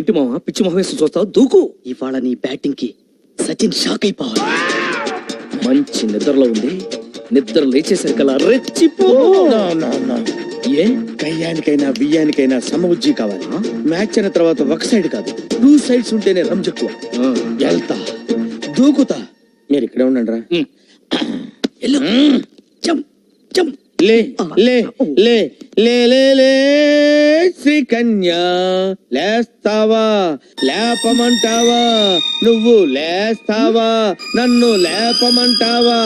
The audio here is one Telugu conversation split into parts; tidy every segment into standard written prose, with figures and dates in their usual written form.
ఏంటి మామ పిచ్చి మొహం వేసి చూస్తావు? దూకు. ఇవాళ నీ బ్యాటింగ్ కి సచిన్ షాక్ అయిపోవాలి. మంచి నిద్రలో ఉంది, నిద్ర లేచేసరికల్లా రెచ్చిపో. ఏ కయ్యానికైనా బియ్యానికైనా సమబుజ్జి కావాలి. మ్యాచ్ అయిన తర్వాత ఒక సైడ్ కాదు, 2 sides ఉంటేనే రంజక్కువ. వెళ్తా, దూకుతా. మీరు ఇక్కడే ఉండండి రా. లే లే లే లే లే లే శ్రీకన్యా, లేస్తావా లేపమంటావా? నువ్వు లేస్తావా నన్ను లేపమంటావా?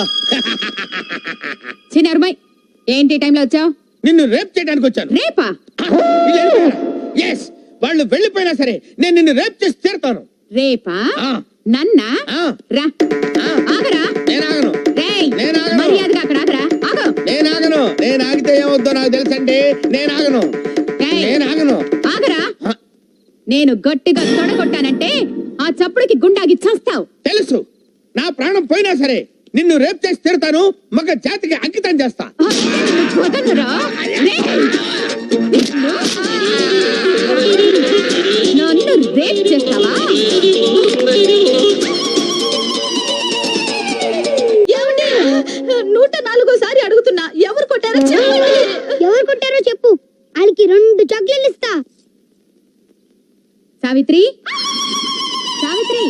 చిన్నరుమై, ఏంటి టైంలో వచ్చావు? నిన్ను రేప్ చేయడానికి వచ్చాను. రేపా? ఎస్, వాళ్ళు వెళ్ళిపోయినా సరే నేను నిన్ను రేప్ చేసి తీరుతాను. రేపా? నన్నా? రా. ఆగరా. నేనాగను. మర్యాదగా అక్కడ ఆగరా. ఆగు. నేనాగను. నేను ఆగితే ఏమవుద్దో నాకు తెలుసండి. నేనాగను. ఆగరా. నేను గట్టిగా తొడగొట్టానంటే ఆ చప్పుడుకి గుండాగి చస్తావు. తెలుసు, నా ప్రాణం పోయినా సరే నిన్ను రేప్ చేసి తీరుతాను. మగ జాతికి అంకితం చేస్తా. వదలరా. నన్ను రేప్ చేస్తావా? 104 అడుగుతున్నా, ఎవరు కొట్టారో చెప్పండి. ఎవరు కొట్టారో చెప్పు, వాళ్ళకి 2 చాక్లెట్లు ఇస్తా. సావిత్రి, సావిత్రి.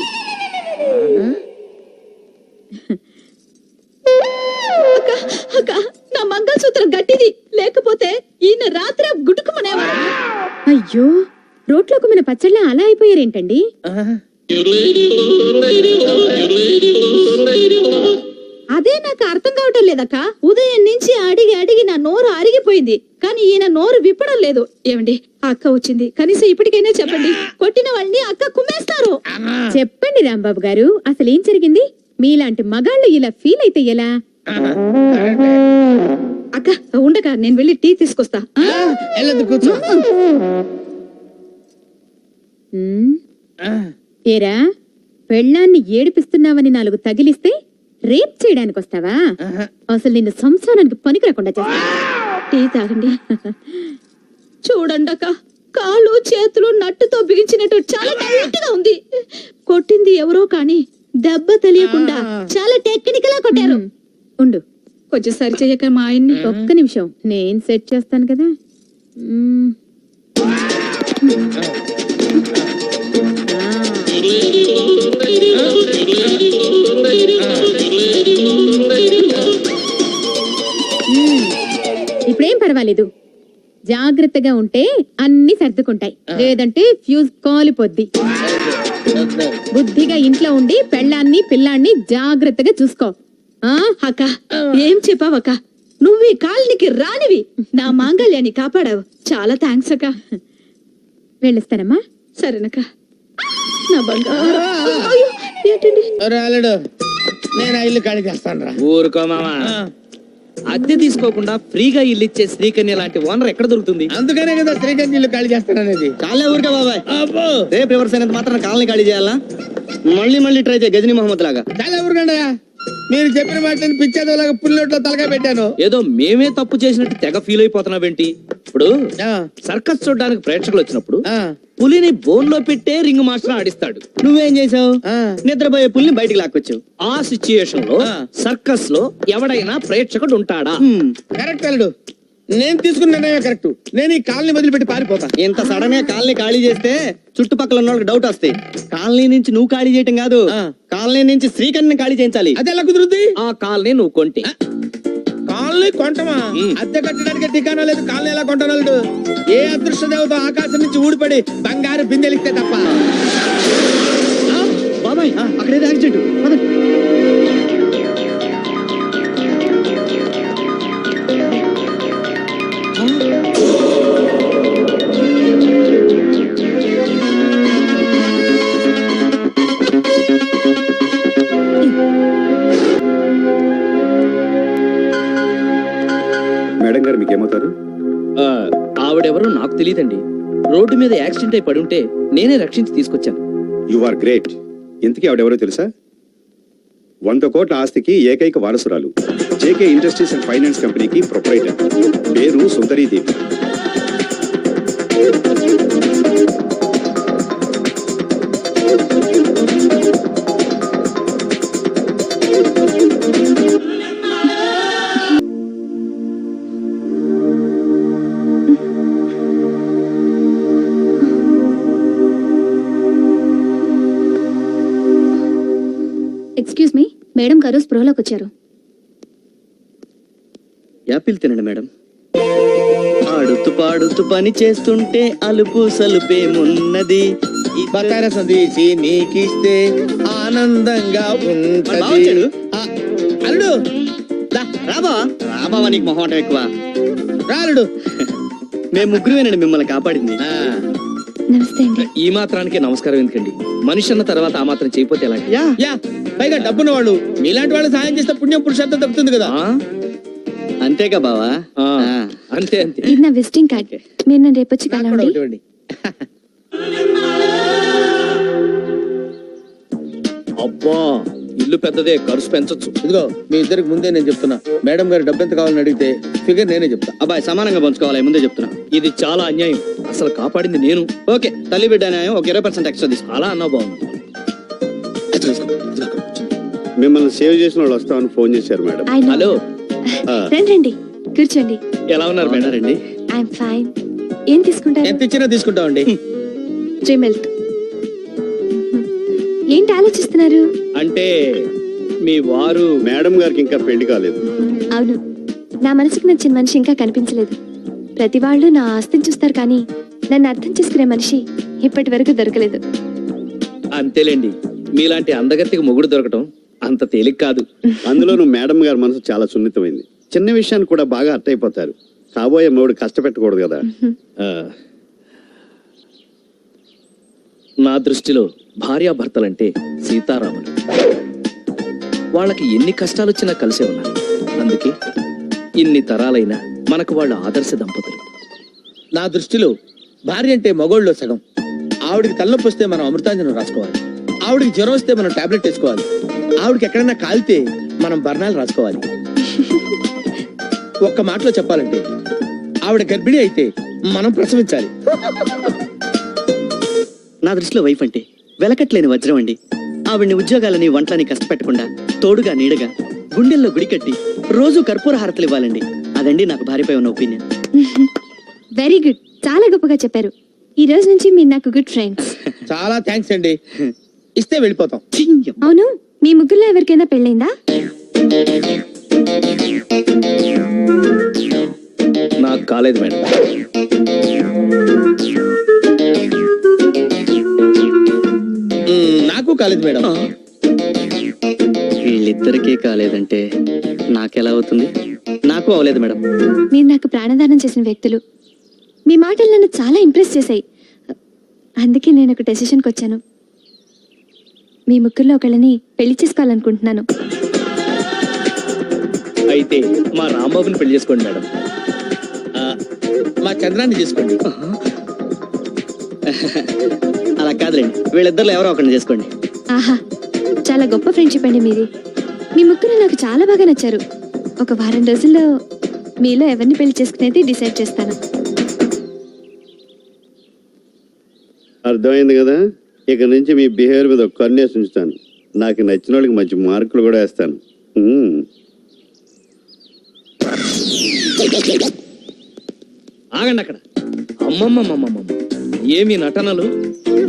అక్క, నా మంగళసూత్రం గట్టిది, లేకపోతే ఈయన రాత్రి గుడుకుమనేవాడు. అయ్యో, రోట్లోకి మన పచ్చళ్ళ అలా అయిపోయారేంటండి? అదే నాకు అర్థం కావటం లేదక్క. ఉదయం నుంచి అడిగి అడిగి నా నోరు అరిగిపోయింది, కానీ ఈయన నోరు విప్పడం లేదు. ఏమండి, అక్క వచ్చింది, కనీసం ఇప్పటికైనా చెప్పండి. కొట్టిన వాళ్ళని అక్క కుమ్మేస్తారు. చెప్పండి రాంబాబు గారు, అసలు ఏం జరిగింది? మీలాంటి మగాళ్ళు ఇలా ఫీల్ అయితే ఎలా? అక్క ఉండక, నేను వెళ్ళి టీ తీసుకొస్తా. ఏరా, పెళ్ళాన్ని ఏడిపిస్తున్నావని 4 తగిలిస్తే రేప్ చేయడానికి వస్తావా? అసలు నిన్ను సంసారానికి పనికి రాకుండా చేస్తా. టీ తాగండి. చూడండి అక్క, కాళ్ళు చేతులు నట్టుతో బిగించినట్టు చాలా టైట్ గా ఉంది. కొట్టింది ఎవరో కానీ దెబ్బ తెలియకుండా చాలా టెక్నికల్ గా కొట్టారు. ఉండు, కొంచెం సరి చెయ్యక మా ఆయన్ని. ఒక్క నిమిషం, నేను సెట్ చేస్తాను కదా. ఇప్పుడేం పర్వాలేదు, జాగ్రత్తగా ఉంటే అన్ని సర్దుకుంటాయి, లేదంటే ఫ్యూజ్ కాలిపోద్ది. బుద్ధిగా ఇంట్లో ఉండి పెళ్ళాన్ని పిల్లాన్ని జాగ్రత్తగా చూసుకో. అక్క, ఏం చెప్పావక్క? నువ్వు ఈ కాలనికి రానివి, నా మాంగళ్యాన్ని కాపాడావు. చాలా థ్యాంక్స్ అక్క. వెళ్ళిస్తానమ్మా. సరేనక్క. నా బంగారు. ఏంటండి రాలేడు, నేను ఇల్లు ఖాళీ చేస్తాను రా. ఊరుకో మామా, అద్దె తీసుకోకుండా ఫ్రీగా ఇల్లు ఇచ్చే శ్రీకన్య లాంటి ఓనర్ ఎక్కడ దొరుకుతుంది? అందుకనే కదా శ్రీకన్య ఇల్లు ఖాళీ చేస్తాననేది. చాలా ఊరికే బాబాయ్. రేపు రివర్స్ అయినంత మాత్రం కాలనీ ఖాళీ చేయాలా? మళ్ళీ ట్రై చేయ, గజనీ మహమ్మద్ లాగా. చాలా ఊరుకండా, మీరు చెప్పిన మాటని పిచ్చేదోలాగా పుల్లొట్లో తలగా పెట్టాను. ఏదో మేమే తప్పు చేసినట్టు తెగ ఫీల్ అయిపోతున్నావేంటి? ఇప్పుడు సర్కస్ చూడడానికి ప్రేక్షకులు వచ్చినప్పుడు పులిని బోన్ లో పెట్టే రింగ్ మాస్టర్ ఆడిస్తాడు. నువ్వేం చేసావు? నిద్రపోయే పులిని బయటికి లాక్కొచ్చావు. ఆ సిచ్యుయేషన్ లో సర్కస్ లో ఎవడైనా ప్రేక్షకుడు ఉంటాడా? కరెక్ట్ అల్లుడు, నేను తీసుకున్న నిర్ణయం కరెక్ట్. నేను ఈ కాలనీ వదిలిపెట్టి పారిపోతా. ఇంత సడన్ గా కాలనీ ఖాళీ చేస్తే చుట్టుపక్కల ఉన్న వాళ్ళకి డౌట్ వస్తాయి. కాలనీ నుంచి నువ్వు ఖాళీ చేయటం కాదు, కాలనీ నుంచి శ్రీకన్యని ఖాళీ చేయించాలి. అది ఎలా కుదురుద్ది? ఆ కాలనీ నువ్వు కొంటే. కాలనీ కొంటమా? అద్దె కట్టడానికి ఠికానా లేదు. కాలనీ ఎలా కొంటాను? ఏ అదృష్ట దేవత ఆకాశం నుంచి ఊడిపడి బంగారు బిందెలిస్తే తప్ప. బాబాయ్, అక్కడేదో యాక్సిడెంట్. మేడం గారు మీకేమవుతారు? ఆవిడెవరో నాకు తెలియదండి. రోడ్డు మీద యాక్సిడెంట్ అయి పడి ఉంటే నేనే రక్షించి తీసుకొచ్చాను. You are great. ఇంతకీ ఆవిడెవరో తెలుసా? 100 కోట్ల ఆస్తికి ఏకైక వారసురాలు. జేకే ఇండస్ట్రీస్ అండ్ ఫైనాన్స్ కంపెనీకి ప్రొప్రైటర్. పేరు సుందరీదేవి. ఎక్స్క్యూజ్ మీ, మేడం గారు స్పృహలోకి వచ్చారు. యాపిల్ తినండి మేడం. ఆడుతూ పాడుతూ పని చేస్తుంటే అలుపు సలుపేమున్నది. బకార సందేశి నీకిస్తే ఆనందంగా మరి బావ వచ్చాడు. ఉంటది. అల్లుడు రాబా రాబావా, నీకు మొహమాట ఎక్కువ. రాలుడు. మేము ముగ్గురువేనండి మిమ్మల్ని కాపాడింది. నమస్తే అండి. ఈ మాత్రానికి నమస్కారం ఎందుకండి? మనిషి అన్న తర్వాత ఆ మాత్రం చేయకపోతే ఎలా? యా పైగా డబ్బున్న వాళ్ళు మీలాంటి వాళ్ళు సాయం చేస్తే పుణ్యం పురుషార్థం దక్కుతుంది కదా. ఆ? అంతేగా బావా. ఆ, ఆ. అంతే అంతే. ఇది నా విజిటింగ్ కార్డ్. మీరు నన్ను రేపు వచ్చి నాకు కూడా కలవండి. ఒకటి ఇవ్వండి. అబ్బా, ఇల్లు పెద్దదే, ఖర్చు పెంచొచ్చు. ఇదిగో మీ ఇద్దరికి ముందే నేను చెప్తున్నా, మేడం గారు డబ్బు ఎంత కావాలని అడిగితే ఫిగర్ నేనే చెప్తా. అబ్బాయి సమానంగా పంచుకోవాలి, ముందే చెప్తున్నా. ఇది చాలా అన్యాయం. అసలు కాపాడింది నేను. ఓకే, తల్లి బిడ్డ న్యాయం ఒక 20% ఎక్స్ట్రా తీసుకో. అలా అన్నా బాగుంది. మిమ్మల్ని సేవ్ చేసిన వాళ్ళు వస్తామని ఫోన్ చేశారు మేడం. I know. హలో, రండి రండి, కూర్చోండి. ఎలా ఉన్నారు మేడం? రండి. I'm fine. ఏం తీసుకుంటారు? ఎంత ఇచ్చినా తీసుకుంటామండి. 3 మిల్క్. ఏంటి ఆలోచిస్తున్నారు? అంటే మీ వారు మేడం గారికి ఇంకా పెళ్లి కాలేదు. అవును, నా మనసుకు నచ్చిన మనిషి ఇంకా కనిపించలేదు. ప్రతి వాళ్ళు నా ఆస్తిని చూస్తారు కానీ నన్ను అర్థం చేసుకునే మనిషి ఇప్పటి వరకు దొరకలేదు. అంతేలేండి, మీలాంటి అందగత్తికి మొగుడు దొరకటం అంత తేలిక కాదు. అందులోనూ మేడం గారి మనసు చాలా సున్నితమైంది. చిన్న విషయాన్ని కూడా బాగా అర్థైపోతారు. కాబోయే మొగుడు కష్టపెట్టకూడదు కదా. ఆ, నా దృష్టిలో భార్యాభర్తలంటే సీతారాములు. వాళ్ళకి ఎన్ని కష్టాలు వచ్చినా కలిసే ఉన్నారు. అందుకే ఇన్ని తరాలైనా మనకు వాళ్ళ ఆదర్శ దంపతులు. నా దృష్టిలో భార్య అంటే మగోళ్ళలో సగం. ఆవిడికి తలనొప్పి వస్తే మనం అమృతాంజనం రాసుకోవాలి. ఆవిడికి జ్వరం వస్తే మనం టాబ్లెట్ వేసుకోవాలి. ఆవిడకి ఎక్కడైనా కాలితే మనం బర్ణాలు రాసుకోవాలి. ఒక్క మాటలో చెప్పాలంటే ఆవిడ గర్భిణి అయితే మనం ప్రసవించాలి. నా దృష్టిలో వైఫ్ అంటే వెలకట్లేని వజ్రం అండి. ఆవిడ్ని ఉద్యోగాలని వంటలని కష్టపెట్టకుండా తోడుగా నీడగా గుండెల్లో గుడి కట్టి రోజు కర్పూర హారతలు ఇవ్వాలండి. అదండి నాకు భార్యపై ఉన్న ఒపీనియన్. వెరీ గుడ్, చాలా గొప్పగా చెప్పారు. ఈ రోజు నుంచి మీరు నాకు గుడ్ ఫ్రెండ్స్. చాలా థ్యాంక్స్ అండి. ఇస్తే వెళ్ళిపోతాం. అవును, మీ ముగ్గురులో ఎవరికైనా పెళ్ళైందా? నాకు కాలేదు మేడం. నాకు కాలేదు మేడం. వీళ్ళిద్దరికీ కాలేదంటే నాకెలా అవుతుంది? నాకు అవలేదు మేడం. మీరు నాకు ప్రాణదానం చేసిన వ్యక్తులు. మీ మాటలు నన్ను చాలా ఇంప్రెస్ చేశాయి. అందుకే నేను ఒక డెసిషన్కి వచ్చాను. మీ ముగ్గురులో ఒకళ్ళని పెళ్లి చేసుకోవాలనుకుంటున్నాను. అయితే మా రాంబాబుని పెళ్లి చేసుకోండి మేడం. మా చంద్రాన్ని తీసుకోండి. అలా కాదులేండి, వీళ్ళిద్దరిలో ఎవరో ఒకరిని చేసుకోండి. ఆహా, చాలా గొప్ప ఫ్రెండ్షిప్ అండి మీది. మీ ముగ్గురు నాకు చాలా బాగా నచ్చారు. ఒక వారం రోజుల్లో మీలో ఎవరిని పెళ్లి చేసుకునేది డిసైడ్ చేస్తాను. అర్థమైంది కదా. ఇక నుంచి మీ బిహేవియర్ మీద ఒక కన్నేసి ఉంచుతాను. నాకు నచ్చిన వాళ్ళకి మంచి మార్కులు కూడా వేస్తాను. ఆగండి అక్కడ. అమ్మమ్మమ్మమ్మమ్మ, ఏమి నటనలు!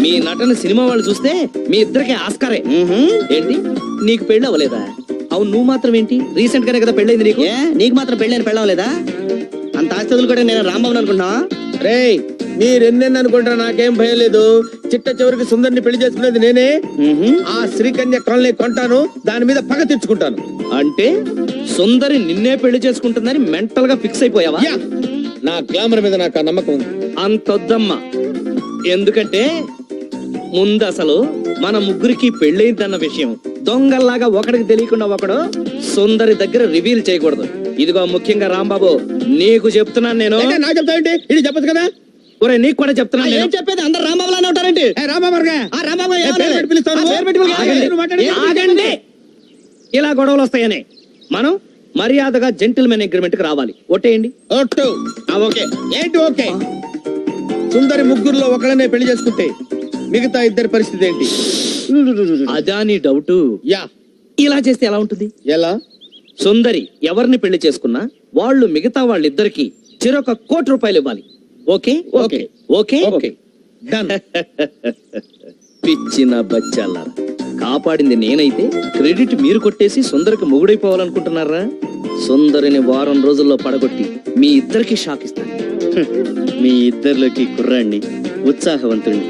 మీ నటన సినిమా వాళ్ళు చూస్తే మీ ఇద్దరికి ఆస్కారే. ఏంటి, నీకు పెళ్ళి అవ్వలేదా? అవును, నువ్వు మాత్రం ఏంటి, రీసెంట్ గానే కదా పెళ్ళైంది నీకు. ఏ నీకు మాత్రం పెళ్ళని పెళ్ళం లేదా? అంత ఆస్తులు కూడా నేను రాంబాబు అనుకుంటున్నా. రేయ్, మీరెన్నెన్ని అనుకుంటా నాకేం భయం లేదు. చిట్ట చివరికి సుందరిని పెళ్లి చేసుకునేది నేనే. ఆ శ్రీకన్య కాలనీ కొంటాను, దాని మీద పగ తెచ్చుకుంటాను. అంటే సుందరి నిన్నే పెళ్లి చేసుకుంటుందని మెంటల్ గా ఫిక్స్ అయిపోయావా? యా, నా గ్లామర్ మీద నాకు ఆ నమ్మకం ఉంది. అంతొద్దమ్మా. ఎందుకంటే ముందు అసలు మన ముగ్గురికి పెళ్ళైందన్న విషయం దొంగల్లాగా ఒకడికి తెలియకుండా ఒకడు సుందరి దగ్గర రివీల్ చేయకూడదు. ఇదిగో ముఖ్యంగా రాంబాబు, నీకు చెప్తున్నాను నేను. ఏంటి నాకు చెప్తావేంటి? ఇది చెప్పదు కదా. ఒరే, నీకు కూడా చెప్తున్నాను ఏం నేను. చెప్పేది? అందరు రాంబాబులానే ఉంటారేంటి? రాంబాబు ఏ, పేరు పెట్టి పిలుస్తావు నువ్వు? ఆగండి. నువ్వు మాట్లాడేది? ఆగండి. ఇలా గొడవలు వస్తాయని మనం మర్యాదగా జెంటిల్మెన్ అగ్రిమెంట్ కి రావాలి. ఒట్టేయండి. ఒట్టు. ఓకే. ఏంటి ఓకే? సుందరి ముగ్గురులో ఒకళ్ళనే పెళ్లి చేసుకుంటే మిగతా ఇద్దరి పరిస్థితి ఏంటి? అదా నీ డౌట్? యా. ఇలా చేస్తే ఎలా ఉంటుంది? ఎలా? సుందరి ఎవరిని పెళ్లి చేసుకున్నా వాళ్ళు మిగతా వాళ్ళిద్దరికి చెరొక ₹1 కోటి ఇవ్వాలి. Okay okay. Okay okay. Done. పిచ్చిన బచ్చాలారా, కాపాడింది నేనైతే క్రెడిట్ మీరు కొట్టేసి సుందరికి మొగుడైపోవాలనుకుంటున్నారా? సుందరిని వారం రోజుల్లో పడగొట్టి మీ ఇద్దరికి షాక్ ఇస్తాను. మీ ఇద్దరిలోకి కుర్రాణ్ణి, ఉత్సాహవంతుణ్ణి.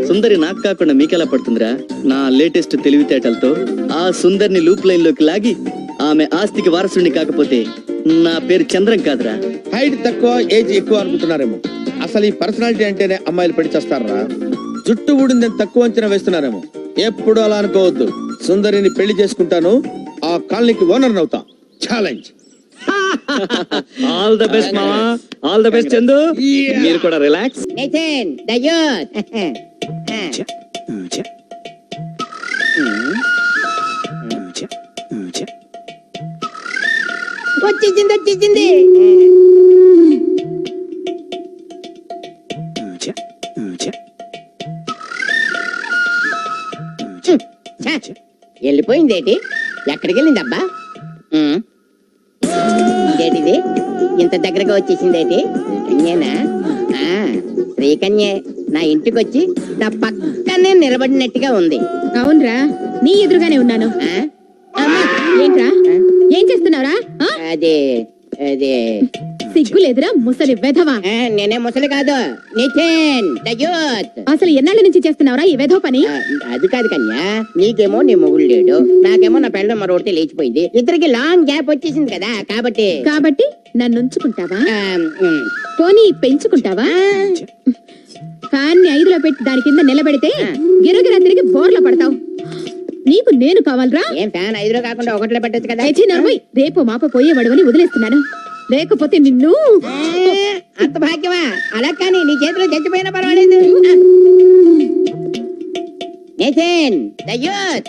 సుందరి నాకు కాకుండా మీకెలా పడుతుందిరా? నా లేటెస్ట్ తెలివితేటలతో ఆ సుందరిని లూప్ లైన్ లోకి లాగి ఆమె ఆస్తికి వారసుడిని కాకపోతే నా పేరు చంద్రం కాదురా. హైట్ తక్కువ ఏజ్ ఎక్కువ అనుకుంటున్నారేమో. అసలు ఈ పర్సనాలిటీ అంటేనే అమ్మాయిలు పడి చేస్తారా? జుట్టు ఊడిందని తక్కువ అంచనా వేస్తున్నారేమో. ఎప్పుడు అలా అనుకోవద్దు. సుందరిని పెళ్లి చేసుకుంటాను, ఆ కాలనీకి ఓనర్ అవుతా. ఛాలెంజ్. ఆల్ ద బెస్ట్ మావా, ఆల్ ద బెస్ట్ చందు. మీరు కూడా రిలాక్స్. నితిన్ దయ్యూత్ వచ్చేసింది వెళ్ళిపోయిందేటి? ఎక్కడికి వెళ్ళిందబ్బా? ఏంటిది ఇంత దగ్గరగా వచ్చేసిందేటి? శ్రీకన్యేనా? శ్రీకన్యే నా ఇంటికి వచ్చి నా పక్కనే నిలబడినట్టుగా ఉంది. అవునరా, నీ ఎదురుగానే ఉన్నాను. ఆ? ఏంట్రా, ఏం చేస్తున్నావురా? ఆ? అదే అదే సిగ్గులేదురా ముసలి వెధవా? నేనే ముసలి కాదు, నితిన్ దయ్యూత్. అసలు ఎన్నాళ్ళ నుంచి చేస్తున్నావురా ఈ వెధవ పని? అది కాదు కన్యా, నీకేమో నీ మొగుడు లేడు, నాకేమో నా పెళ్ళం మరొకటి లేచిపోయింది. ఇద్దరికి లాంగ్ గ్యాప్ వచ్చేసింది కదా, కాబట్టి నన్ను ఉంచుకుంటావా? ఆ, ఉమ్. పోనీ పెంచుకుంటావా? ఫ్యాన్ ని 5లో పెట్టి దాని కింద నిలబెడితే గిరగిరా తిరిగి బోర్ల పడతావు. నీకు నేను కావాలరా? ఏం ఫ్యాన్ 5లో కాకుండా 1లో పెట్టచ్చు కదా? ఏచీ నర్మయ్, రేపు మాప పోయేవాడు అని వదిలేస్తున్నాను. లేకపోతే నిన్ను అంత భాగ్యమా? అలా కానీ నీ చేతిలో చచ్చిపోయినా పర్వాలేదు. నితిన్ దయ్యూత్